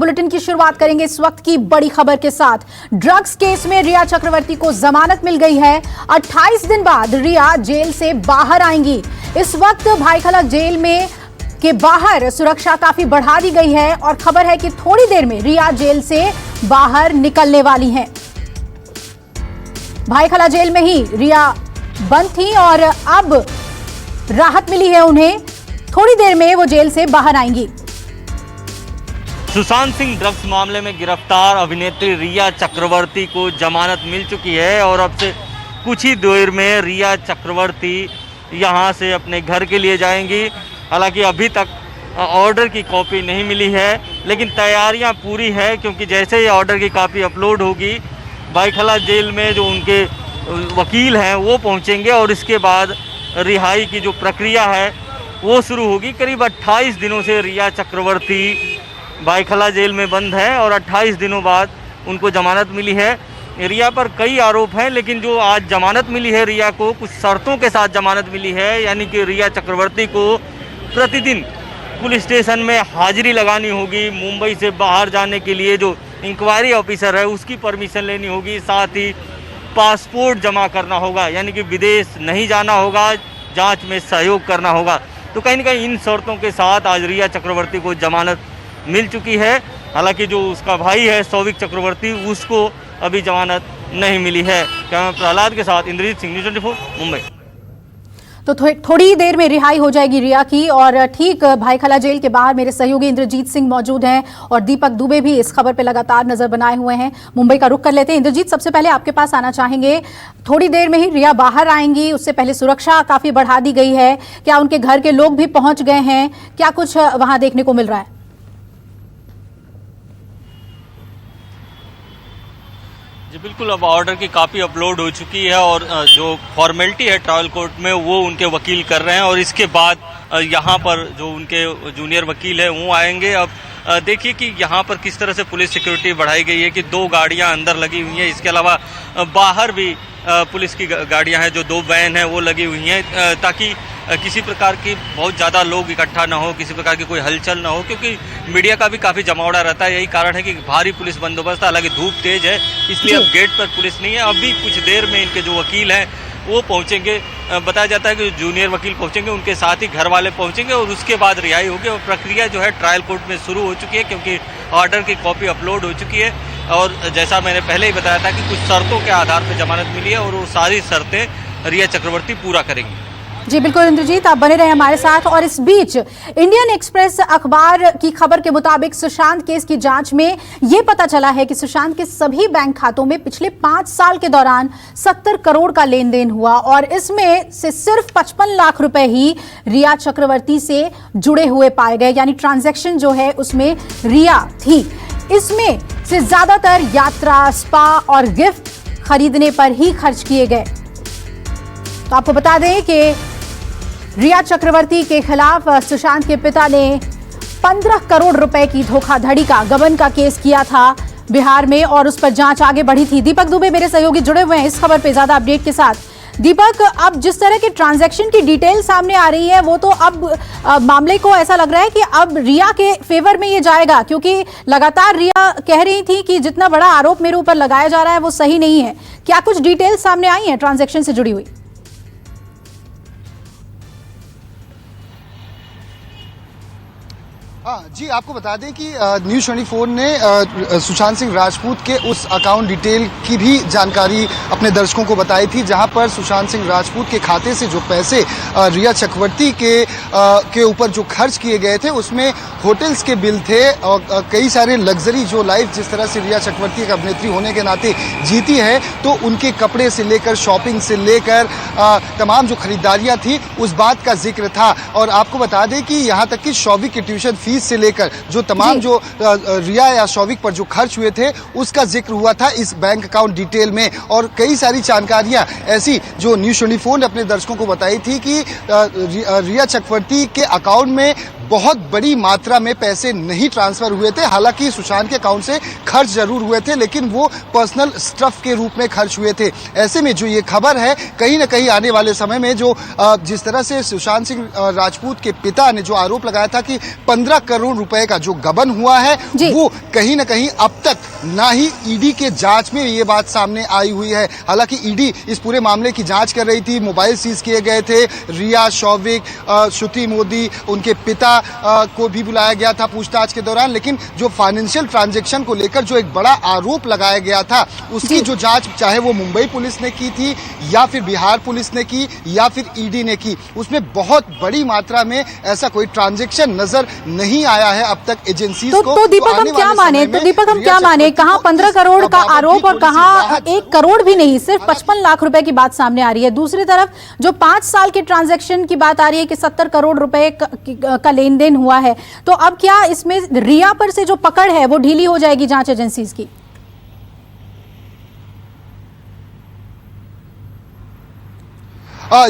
Bulletin की शुरुआत करेंगे इस वक्त की बड़ी खबर के साथ। ड्रग्स केस में रिया चक्रवर्ती को जमानत मिल गई है। 28 दिन बाद रिया जेल से बाहर आएंगी। इस वक्त भाईखला जेल में के बाहर सुरक्षा काफी बढ़ा दी गई है और खबर है कि थोड़ी देर में रिया जेल से बाहर निकलने वाली हैं। भाईखला जेल में ही रिया बंद थी और अब राहत मिली है उन्हें। थोड़ी देर में वो जेल से बाहर आएंगी। सुशांत सिंह ड्रग्स मामले में गिरफ्तार अभिनेत्री रिया चक्रवर्ती को जमानत मिल चुकी है और अब से कुछ ही देर में रिया चक्रवर्ती यहां से अपने घर के लिए जाएंगी। हालांकि अभी तक ऑर्डर की कॉपी नहीं मिली है, लेकिन तैयारियां पूरी है, क्योंकि जैसे ही ऑर्डर की कॉपी अपलोड होगी भाईखला जेल में जो उनके वकील हैं वो पहुंचेंगे और इसके बाद रिहाई की जो प्रक्रिया है वो शुरू होगी। करीब 28 दिनों से रिया चक्रवर्ती भाईखला जेल में बंद है और 28 दिनों बाद उनको जमानत मिली है। रिया पर कई आरोप हैं, लेकिन जो आज जमानत मिली है रिया को, कुछ शर्तों के साथ जमानत मिली है। यानी कि रिया चक्रवर्ती को प्रतिदिन पुलिस स्टेशन में हाजिरी लगानी होगी। मुंबई से बाहर जाने के लिए जो इंक्वायरी ऑफिसर है उसकी परमिशन लेनी होगी। साथ ही पासपोर्ट जमा करना होगा, यानी कि विदेश नहीं जाना होगा, जांच में सहयोग करना होगा। तो कहीं ना कहीं इन शर्तों के साथ आज रिया चक्रवर्ती को जमानत मिल चुकी है। हालांकि जो उसका भाई है सौविक चक्रवर्ती, उसको अभी जमानत नहीं मिली है। कैमरा प्रहलाद के साथ इंद्रजीत सिंह, न्यूज़ 24 मुंबई। तो थोड़ी देर में रिहाई हो जाएगी रिया की और ठीक भाईखला जेल के बाहर मेरे सहयोगी इंद्रजीत सिंह मौजूद हैं और दीपक दुबे भी इस खबर पे लगातार नजर बनाए हुए हैं। मुंबई का रुख कर लेते हैं। इंद्रजीत, सबसे पहले आपके पास आना चाहेंगे। थोड़ी देर में ही रिया बाहर आएंगी, उससे पहले सुरक्षा काफी बढ़ा दी गई है। क्या उनके घर के लोग भी पहुंच गए हैं? क्या कुछ वहां देखने को मिल रहा है? जी बिल्कुल, अब ऑर्डर की कॉपी अपलोड हो चुकी है और जो फॉर्मेलिटी है ट्रायल कोर्ट में वो उनके वकील कर रहे हैं और इसके बाद यहाँ पर जो उनके जूनियर वकील है वो आएंगे। अब देखिए कि यहाँ पर किस तरह से पुलिस सिक्योरिटी बढ़ाई गई है कि 2 गाड़ियाँ अंदर लगी हुई हैं। इसके अलावा बाहर भी पुलिस की गाड़ियाँ हैं, जो 2 वैन हैं वो लगी हुई हैं, ताकि किसी प्रकार की बहुत ज़्यादा लोग इकट्ठा ना हो, किसी प्रकार की कोई हलचल ना हो, क्योंकि मीडिया का भी काफ़ी जमावड़ा रहता है। यही कारण है कि भारी पुलिस बंदोबस्त है। हालांकि धूप तेज है, इसलिए अब गेट पर पुलिस नहीं है। अभी कुछ देर में इनके जो वकील हैं वो पहुंचेंगे। बताया जाता है कि जूनियर वकील पहुंचेंगे, उनके साथ ही घर वाले पहुंचेंगे और उसके बाद रिहाई होगी। और प्रक्रिया जो है ट्रायल कोर्ट में शुरू हो चुकी है, क्योंकि ऑर्डर की कॉपी अपलोड हो चुकी है। और जैसा मैंने पहले ही बताया था कि कुछ शर्तों के आधार पर जमानत मिली है और वो सारी शर्तें रिया चक्रवर्ती पूरा करेंगी। जी बिल्कुल इंद्रजीत, आप बने रहे हमारे साथ। और इस बीच इंडियन एक्सप्रेस अखबार की खबर के मुताबिक सुशांत केस की जांच में यह पता चला है कि सुशांत के सभी बैंक खातों में पिछले 5 साल के दौरान 70 करोड़ का लेन देन हुआ और इसमें से सिर्फ 55 लाख रुपए ही रिया चक्रवर्ती से जुड़े हुए पाए गए। यानी ट्रांजैक्शन जो है उसमें रिया थी। इसमें से ज्यादातर यात्रा, स्पा और गिफ्ट खरीदने पर ही खर्च किए गए। तो आपको बता दें कि रिया चक्रवर्ती के खिलाफ सुशांत के पिता ने 15 करोड़ रुपए की धोखाधड़ी का, गबन का केस किया था बिहार में और उस पर जांच आगे बढ़ी थी। दीपक दुबे मेरे सहयोगी जुड़े हुए हैं इस खबर पे ज्यादा अपडेट के साथ। दीपक, अब जिस तरह के ट्रांजैक्शन की डिटेल सामने आ रही है वो तो अब मामले को ऐसा लग रहा है कि अब रिया के फेवर में ये जाएगा, क्योंकि लगातार रिया कह रही थी कि जितना बड़ा आरोप मेरे ऊपर लगाया जा रहा है वो सही नहीं है। क्या कुछ डिटेल सामने आई है ट्रांजैक्शन से जुड़ी हुई? जी, आपको बता दें कि न्यूज़ 24 ने सुशांत सिंह राजपूत के उस अकाउंट डिटेल की भी जानकारी अपने दर्शकों को बताई थी, जहां पर सुशांत सिंह राजपूत के खाते से जो पैसे रिया चक्रवर्ती के ऊपर जो खर्च किए गए थे उसमें होटल्स के बिल थे और कई सारे लग्जरी जो लाइफ जिस तरह से रिया चक्रवर्ती एक अभिनेत्री होने के नाते जीती है, तो उनके कपड़े से लेकर शॉपिंग से लेकर तमाम जो खरीदारियां थी उस बात का जिक्र था। और आपको बता दें कि यहाँ तक कि शौविक की ट्यूशन फीस से लेकर जो तमाम जो रिया या शौविक पर जो खर्च हुए थे उसका जिक्र हुआ था इस बैंक अकाउंट डिटेल में। और कई सारी जानकारियां ऐसी जो न्यूज़ 24 ने अपने दर्शकों को बताई थी कि रिया चक्रवर्ती के अकाउंट में बहुत बड़ी मात्रा में पैसे नहीं ट्रांसफर हुए थे। हालांकि सुशांत के अकाउंट से खर्च जरूर हुए थे, लेकिन वो पर्सनल स्टफ के रूप में खर्च हुए थे। ऐसे में जो ये खबर है, कहीं ना कहीं आने वाले समय में जो जिस तरह से सुशांत सिंह राजपूत के पिता ने जो आरोप लगाया था कि 15 करोड़ रुपए का जो गबन हुआ है, वो कहीं ना कहीं अब तक ना ही ईडी के जांच में ये बात सामने आई हुई है। हालांकि ईडी इस पूरे मामले की जांच कर रही थी, मोबाइल सीज किए गए थे, रिया, शौविक, श्रुति मोदी, उनके पिता को भी बुलाया गया था पूछताछ के दौरान। लेकिन जो फाइनेंशियल ट्रांजैक्शन को लेकर जो एक बड़ा आरोप लगाया गया था, उसकी जो जांच चाहे वो मुंबई पुलिस ने की थी या फिर बिहार पुलिस ने की या फिर ईडी ने की, उसमें बहुत बड़ी मात्रा में ऐसा कोई ट्रांजैक्शन नजर नहीं आया है अब तक एजेंसीज को। तो दीपक हम क्या माने, कहां 15 करोड़ का आरोप और कहां 1 करोड़ भी नहीं, सिर्फ 55 लाख रुपए की बात सामने आ रही है। दूसरी तरफ जो 5 साल के ट्रांजैक्शन की बात आ रही है कि 70 करोड़ रुपए का लेन देन हुआ है, तो अब क्या इसमें रिया पर से जो पकड़ है वो ढीली हो जाएगी जांच एजेंसीज की?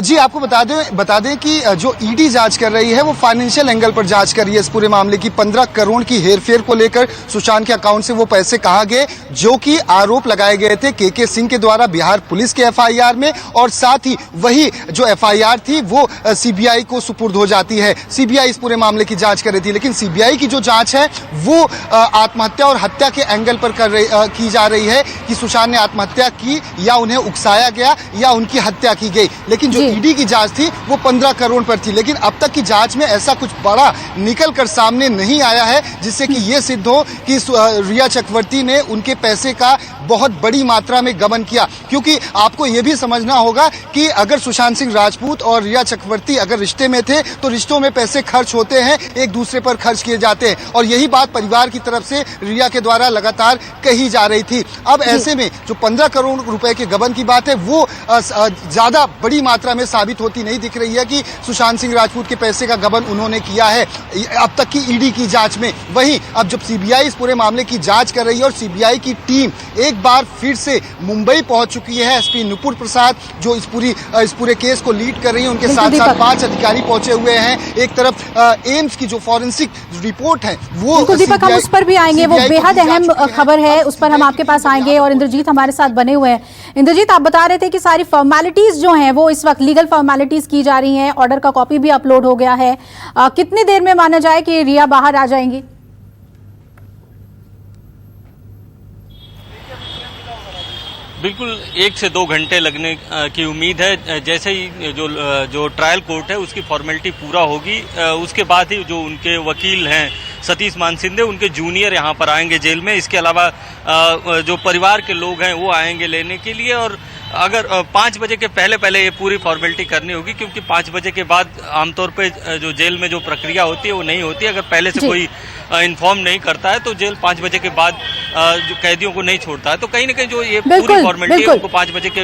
जी आपको बता दें कि जो ईडी जांच कर रही है वो फाइनेंशियल एंगल पर जांच कर रही है इस पूरे मामले की। 15 करोड़ की हेरफेर को लेकर सुशांत के अकाउंट से वो पैसे कहाँ गए, जो कि आरोप लगाए गए थे के सिंह के द्वारा बिहार पुलिस के एफआईआर में, और साथ ही वही जो एफआईआर थी वो सीबीआई को सुपुर्द हो जाती है। सीबीआई इस पूरे मामले की जांच कर रही थी, लेकिन सीबीआई की जो जांच है वो आत्महत्या और हत्या के एंगल पर की जा रही है कि सुशांत ने आत्महत्या की या उन्हें उकसाया गया या उनकी हत्या की गई। लेकिन जो ईडी की जांच थी वो 15 करोड़ पर थी। लेकिन अब तक की जांच में ऐसा कुछ बड़ा निकल कर सामने नहीं आया है जिससे कि ये सिद्ध हो कि रिया चक्रवर्ती ने उनके पैसे का बहुत बड़ी मात्रा में गबन किया। क्योंकि आपको ये भी समझना होगा कि अगर सुशांत सिंह राजपूत और रिया चक्रवर्ती अगर रिश्ते में थे तो रिश्तों में पैसे खर्च होते हैं, एक दूसरे पर खर्च किए जाते हैं, और यही बात परिवार की तरफ से रिया के द्वारा लगातार कही जा रही थी। अब ऐसे में जो 15 करोड़ रुपए के गबन की बात है वो ज्यादा बड़ी मात्रा में साबित होती नहीं दिख रही है कि सुशांत सिंह राजपूत के पैसे का गबन उन्होंने किया है अब तक की ईडी की जांच में। वहीं अब जब सीबीआई इस पूरे मामले की जांच कर रही है और सीबीआई की टीम एक बार फिर से मुंबई पहुंच चुकी है, एसपी नुपुर प्रसाद जो इस पूरे केस को लीड कर रही है, उनके साथ साथ 5 अधिकारी पहुंचे हुए हैं। एक तरफ एम्स की जो फॉरेंसिक रिपोर्ट है वो दीपक हम उस पर भी आएंगे, वो बेहद अहम खबर है, उस पर हम आपके पास आएंगे। और इंद्रजीत हमारे साथ बने हुए हैं। इंद्रजीत, आप बता रहे थे कि सारी फॉर्मेलिटीज जो हैं वो इस वक्त लीगल फॉर्मेलिटीज की जा रही हैं, ऑर्डर का कॉपी भी अपलोड हो गया है। कितनी देर में माना जाए कि रिया बाहर आ जाएंगी? बिल्कुल 1 से 2 घंटे लगने की उम्मीद है। जैसे ही जो ट्रायल कोर्ट है उसकी फॉर्मेलिटी पूरा होगी, उसके बाद ही जो उनके वकील हैं सतीश मानसिंदे, उनके जूनियर यहाँ पर आएंगे जेल में। इसके अलावा जो परिवार के लोग हैं वो आएंगे लेने के लिए। और अगर 5 बजे के पहले ये पूरी फॉर्मेलिटी करनी होगी, क्योंकि 5 बजे के बाद आमतौर पे जो जेल में जो प्रक्रिया होती है वो नहीं होती। अगर पहले से कोई इन्फॉर्म नहीं करता है तो जेल 5 बजे के बाद जो कैदियों को नहीं छोड़ता है। तो कहीं ना कहीं जो ये पूरी फॉर्मेलिटी है उनको 5 बजे के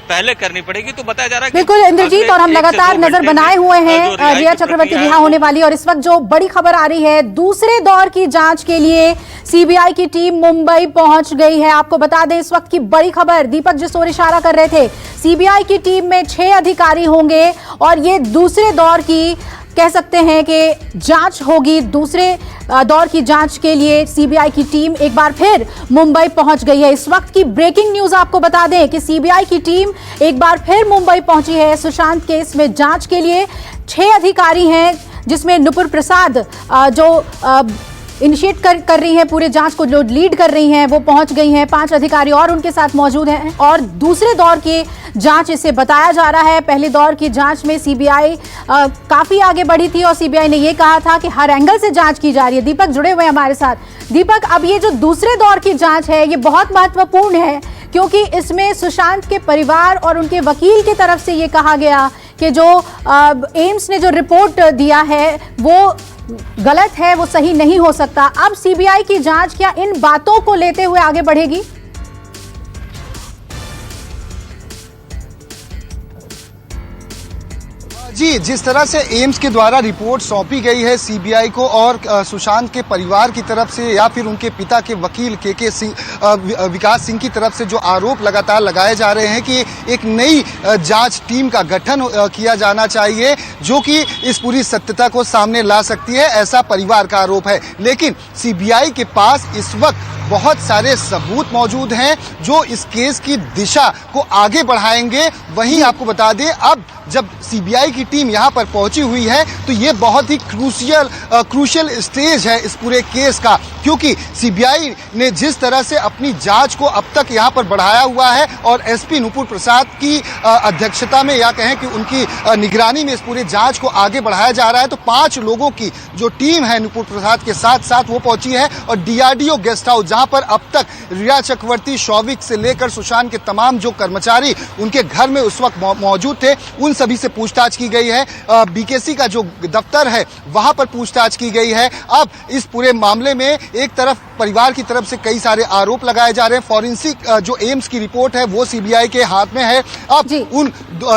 पहले करनी पड़ेगी। तो बताया जा रहा है बिल्कुल इंद्रजीत, और हम लगातार नजर बनाए हुए हैं रिया चक्रवर्ती रिहा होने वाली। और इस वक्त जो बड़ी खबर आ रही है, दूसरे दौर की जांच के लिए सीबीआई की टीम मुंबई पहुंच गई है। आपको बता दें इस वक्त की बड़ी खबर, दीपक जिस ओर इशारा कर रहे थे, सीबीआई की टीम में 6 अधिकारी होंगे और ये दूसरे दौर की कह सकते हैं कि जांच होगी। दूसरे दौर की जांच के लिए सीबीआई की टीम एक बार फिर मुंबई पहुंच गई है। इस वक्त की ब्रेकिंग न्यूज आपको बता दें कि सीबीआई की टीम एक बार फिर मुंबई पहुंची है सुशांत केस में जांच के लिए। 6 अधिकारी हैं जिसमें नुपुर प्रसाद जो इनिशिएट कर रही हैं पूरे जांच को, जो लीड कर रही हैं, वो पहुंच गई हैं। 5 अधिकारी और उनके साथ मौजूद हैं और दूसरे दौर की जांच इसे बताया जा रहा है। पहले दौर की जांच में सीबीआई काफी आगे बढ़ी थी और सीबीआई ने ये कहा था कि हर एंगल से जांच की जा रही है। दीपक जुड़े हुए हैं हमारे साथ। दीपक, अब ये जो दूसरे दौर की जांच है ये बहुत महत्वपूर्ण है, क्योंकि इसमें सुशांत के परिवार और उनके वकील की तरफ से ये कहा गया कि जो एम्स ने जो रिपोर्ट दिया है वो गलत है, वो सही नहीं हो सकता। अब सीबीआई की जांच क्या इन बातों को लेते हुए आगे बढ़ेगी? जी, जिस तरह से एम्स के द्वारा रिपोर्ट सौंपी गई है सीबीआई को और सुशांत के परिवार की तरफ से या फिर उनके पिता के वकील के सिंह विकास सिंह की तरफ से जो आरोप लगातार लगाए जा रहे हैं कि एक नई जांच टीम का गठन किया जाना चाहिए जो कि इस पूरी सत्यता को सामने ला सकती है, ऐसा परिवार का आरोप है। लेकिन सीबीआई के पास इस वक्त बहुत सारे सबूत मौजूद हैं जो इस केस की दिशा को आगे बढ़ाएंगे। वहीं आपको बता दें, अब जब सीबीआई की टीम यहां पर पहुंची हुई है तो ये बहुत ही क्रूशियल स्टेज है इस पूरे केस का, क्योंकि सीबीआई ने जिस तरह से अपनी जांच को अब तक यहां पर बढ़ाया हुआ है और एसपी नुपुर प्रसाद की अध्यक्षता में या कहें कि उनकी निगरानी में इस पूरे जांच को आगे बढ़ाया जा रहा है, तो 5 लोगों की जो टीम है नुपुर प्रसाद के साथ साथ वो पहुंची है और डीआरडीओ गेस्ट हाउस जहां पर अब तक रिया चक्रवर्ती, शौविक से लेकर सुशांत के तमाम जो कर्मचारी उनके घर में उस वक्त मौजूद थे उन सभी से पूछताछ की गई है। बीकेसी का जो दफ्तर है वहां पर पूछताछ की गई है। अब इस पूरे मामले में एक तरफ परिवार की तरफ से कई सारे आरोप लगाए जा रहे हैं। फॉरेंसिक जो एम्स की रिपोर्ट है वो सीबीआई के हाथ में है। अब उन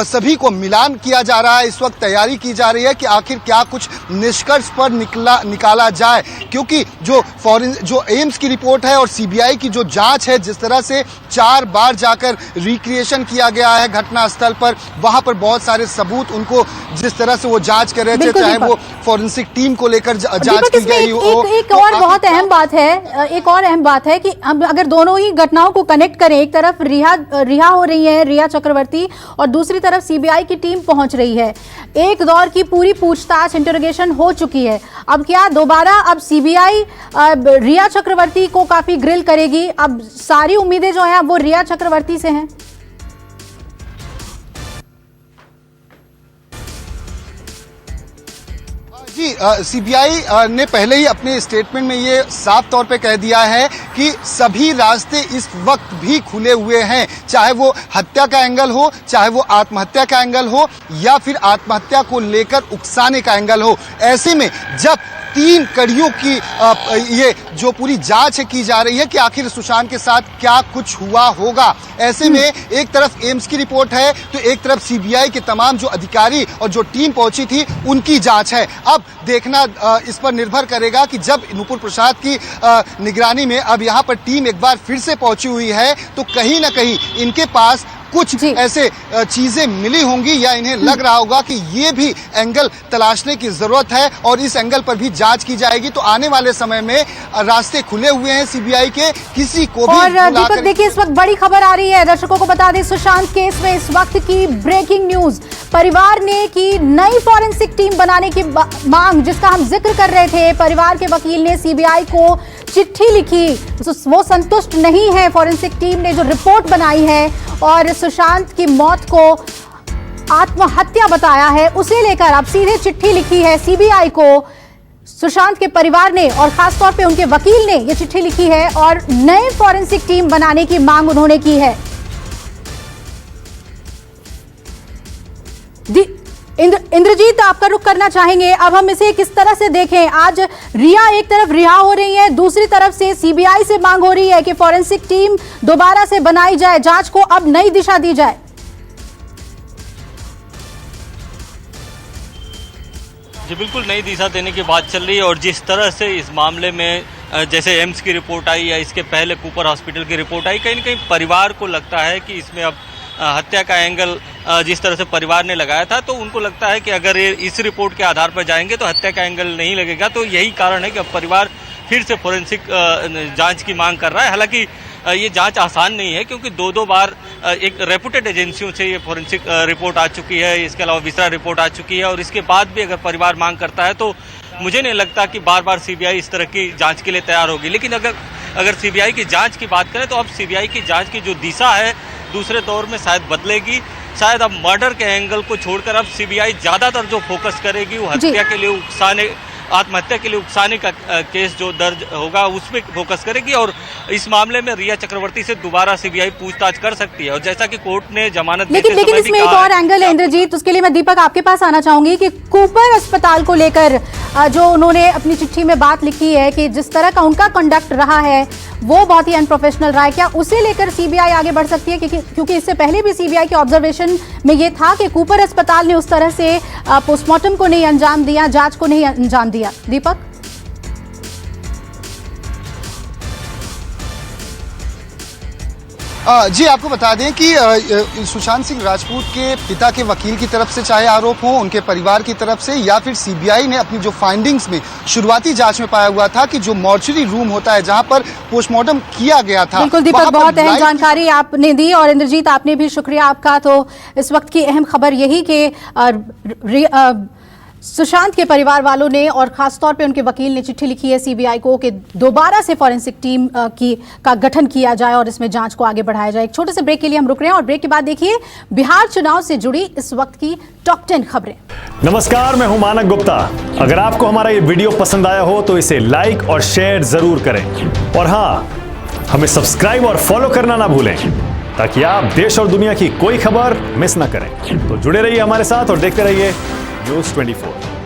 सभी को मिलान किया जा रहा है। इस वक्त तैयारी की जा रही है कि आखिर क्या कुछ निष्कर्ष पर निकाला जाए, क्योंकि जो एम्स की रिपोर्ट है और सीबीआई की जो जांच है, जिस तरह से 4 बार जाकर रिक्रिएशन किया गया है घटना स्थल पर, वहां पर बहुत सारे सबूत उनको जिस तरह से वो जांच कर रहे थे, चाहे वो फॉरेंसिक टीम को लेकर जांच की गई हो। एक और बहुत अहम बात है, एक और अहम बात है कि हम अगर दोनों ही घटनाओं को कनेक्ट करें, एक तरफ रिहा हो रही है रिया चक्रवर्ती और दूसरी तरफ सीबीआई की टीम पहुंच रही है। एक दौर की पूरी पूछताछ, इंटरोगेशन हो चुकी है। अब क्या दोबारा अब सीबीआई रिया चक्रवर्ती को काफी ग्रिल करेगी? अब सारी उम्मीदें जो हैं वो रिया चक्रवर्ती से हैं। जी, सीबीआई ने पहले ही अपने स्टेटमेंट में ये साफ तौर पे कह दिया है कि सभी रास्ते इस वक्त भी खुले हुए हैं, चाहे वो हत्या का एंगल हो, चाहे वो आत्महत्या का एंगल हो या फिर आत्महत्या को लेकर उकसाने का एंगल हो। ऐसे में जब 3 कड़ियों की ये जो पूरी जांच है की जा रही है कि आखिर सुशांत के साथ क्या कुछ हुआ होगा, ऐसे में एक तरफ एम्स की रिपोर्ट है तो एक तरफ सीबीआई के तमाम जो अधिकारी और जो टीम पहुंची थी उनकी जांच है। अब देखना इस पर निर्भर करेगा कि जब नुपुर प्रसाद की निगरानी में अब यहाँ पर टीम एक बार फिर से पहुंची हुई है तो कहीं ना कहीं इनके पास कुछ ऐसे चीजें मिली होंगी या इन्हें लग रहा होगा कि ये भी एंगल तलाशने की जरूरत है और इस एंगल पर भी जांच की जाएगी। तो आने वाले समय में रास्ते खुले हुए हैं सीबीआई के, किसी को भी। और दीपक देखिए, इस वक्त बड़ी खबर आ रही है, दर्शकों को बता दें, सुशांत केस में इस वक्त की ब्रेकिंग न्यूज। परिवार ने की नई फॉरेंसिक टीम बनाने की मांग, जिसका हम जिक्र कर रहे थे। परिवार के वकील ने सीबीआई को चिट्ठी लिखी, वो संतुष्ट नहीं है फॉरेंसिक टीम ने जो रिपोर्ट बनाई है और सुशांत की मौत को आत्महत्या बताया है, उसे लेकर अब सीधे चिट्ठी लिखी है सीबीआई को सुशांत के परिवार ने और खासतौर पे उनके वकील ने ये चिट्ठी लिखी है और नई फॉरेंसिक टीम बनाने की मांग उन्होंने की है। इंद्रजीत, आपका रुख करना चाहेंगे, अब हम इसे किस तरह से देखें? आज रिया एक तरफ रिहा हो रही है, दूसरी तरफ से सीबीआई से मांग हो रही है कि फॉरेंसिक टीम दोबारा से बनाई जाए, जांच को अब नई दिशा दी जाए। जी बिल्कुल, नई दिशा देने की बात चल रही है और जिस तरह से इस मामले में जैसे एम्स की रिपोर्ट आई या इसके पहले कूपर हॉस्पिटल की रिपोर्ट आई, कहीं ना कहीं परिवार को लगता है कि इसमें अब हत्या का एंगल जिस तरह से परिवार ने लगाया था, तो उनको लगता है कि अगर ये इस रिपोर्ट के आधार पर जाएंगे तो हत्या का एंगल नहीं लगेगा। तो यही कारण है कि अब परिवार फिर से फोरेंसिक जांच की मांग कर रहा है। हालांकि ये जांच आसान नहीं है क्योंकि 2 बार एक रेपुटेड एजेंसियों से ये फोरेंसिक रिपोर्ट आ चुकी है, इसके अलावा विसरा रिपोर्ट आ चुकी है और इसके बाद भी अगर परिवार मांग करता है तो मुझे नहीं लगता कि बार बार सीबीआई इस तरह की जांच के लिए तैयार होगी। लेकिन अगर सीबीआई की जांच की बात करें तो अब सीबीआई की जांच की जो दिशा है दूसरे दौर में शायद बदलेगी। शायद अब मर्डर के एंगल को छोड़कर अब सीबीआई ज्यादातर जो फोकस करेगी वो हत्या के लिए उकसाने, आत्महत्या के लिए उकसाने का केस जो दर्ज होगा उस पर फोकस करेगी और इस मामले में रिया चक्रवर्ती से दोबारा सीबीआई पूछताछ कर सकती है। और जैसा कि कोर्ट ने जमानत लेकिन इसमें एक और एंगल है इंद्रजीत, उसके लिए मैं दीपक आपके पास आना चाहूंगी कि कूपर अस्पताल को लेकर जो उन्होंने अपनी चिट्ठी में बात लिखी है कि जिस तरह का उनका कंडक्ट रहा है वो बहुत ही अनप्रोफेशनल रहा है, क्या उसे लेकर सीबीआई आगे बढ़ सकती है? क्योंकि इससे पहले भी सीबीआई के ऑब्जर्वेशन में ये था कि कूपर अस्पताल ने उस तरह से पोस्टमार्टम को नहीं अंजाम दिया, जांच को नहीं अंजाम दिया। दीपक, जी आपको बता दें कि सुशांत सिंह राजपूत के पिता के वकील की तरफ से चाहे आरोप हो, उनके परिवार की तरफ से, या फिर सीबीआई ने अपनी जो फाइंडिंग्स में शुरुआती जांच में पाया हुआ था कि जो मॉर्चरी रूम होता है जहां पर पोस्टमार्टम किया गया था। बिल्कुल दीपक, बहुत अहम जानकारी आपने दी और इंद्रजीत आपने भी शुक्रिया आपका। तो इस वक्त की अहम खबर यही कि सुशांत के परिवार वालों ने और खासतौर पे उनके वकील ने चिट्ठी लिखी है सीबीआई को कि दोबारा से फॉरेंसिक टीम का गठन किया जाए और इसमें जांच को आगे बढ़ाया जाए। एक छोटे से ब्रेक के लिए हम रुक रहे हैं और ब्रेक के बाद देखिए बिहार चुनाव से जुड़ी इस वक्त की टॉप 10 खबरें। नमस्कार, मैं हूं मानक गुप्ता। अगर आपको हमारा ये वीडियो पसंद आया हो तो इसे लाइक और शेयर जरूर करें और हाँ, हमें सब्सक्राइब और फॉलो करना ना भूलें ताकि आप देश और दुनिया की कोई खबर मिस ना करें। तो जुड़े रहिए हमारे साथ और देखते रहिए न्यूज़ 24।